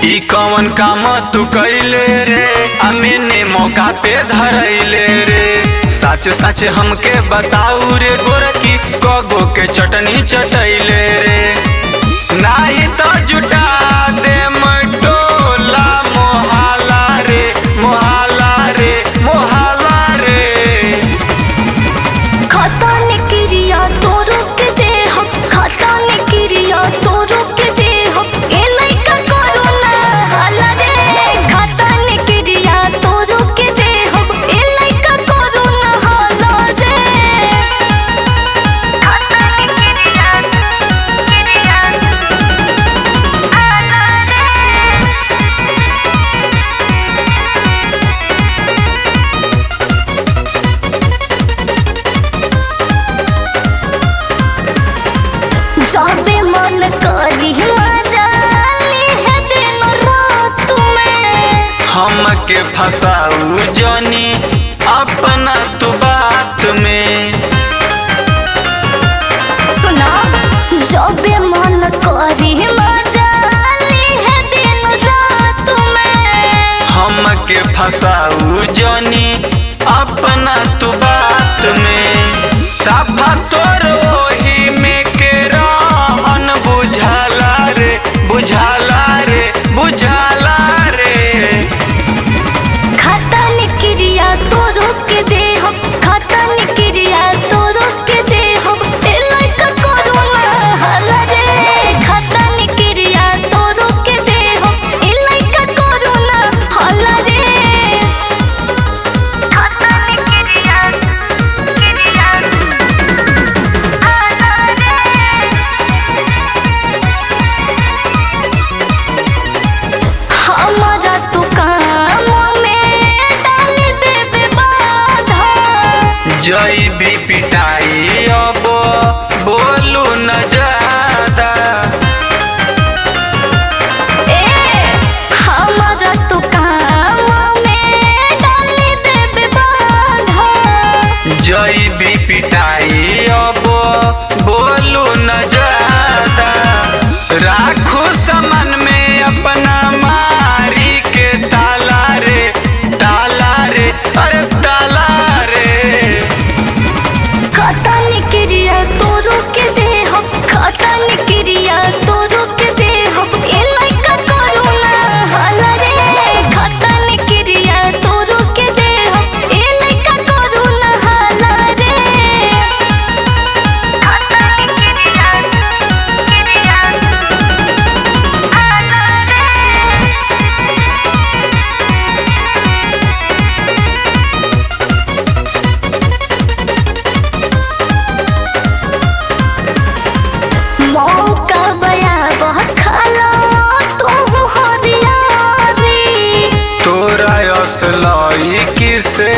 ई कौन काम तू कैले रे, मैंने मौका पे धरैले रे। सच सच हमके बताऊ रे गोरकी, कगो के चटनी चटैले रे। नाही तो जुटा दे मटोला, मोहाला रे मोहाला रे मोहाला रे। खाता ने क्रिया तो रोक दे हम, खाता ने क्रिया तो रोक दे हम। ए लइका करो ना हाला रे, खाता ने क्रिया तो रोक दे हम। ए लइका करो ना हाला रे, खाता ने क्रिया हाला रे। जाबे मन करी मजा ली है दिन रात में। हमके फसाऊ जानी अपना तू बात में। सुना जाबे मन करी मजा ली है दिन रात में। हमके फसाऊ जानी अपना तू बात में। साफा तोर ओही में के रहन बुझाला रे बुझाला रे बुझाला रे। खाता ने क्रिया तो रोक दे हम, खाता ने क्रिया तो रोक दे हम। ए लइका करो ना हाला रे, खाता ने क्रिया तो रोक दे हम। ए लइका करो ना हाला रे, खाता ने क्रिया हाला रे। हमारा तो काम में डाल देबे बाधा। जई भी पिटाई अब बोलू न ज्यादा। ए हमारा तो काम में डाल देबे बाधा। जई भी पिटाई अब बोलू न ज्यादा। राखू समन में अपना मारी के ताला रे अरे ताला रे। खाता ने क्रिया तो रोक दे हम, खाता ने क्रिया तो रोक दे हम। ए लइका करो ना हाला रे, खाता ने क्रिया तो रोक दे हम। ए लइका करो ना हाला रे, खाता ने क्रिया हाला रे। मौका बयाबह खाला तुम हरियारी। तोरा असलाई किसे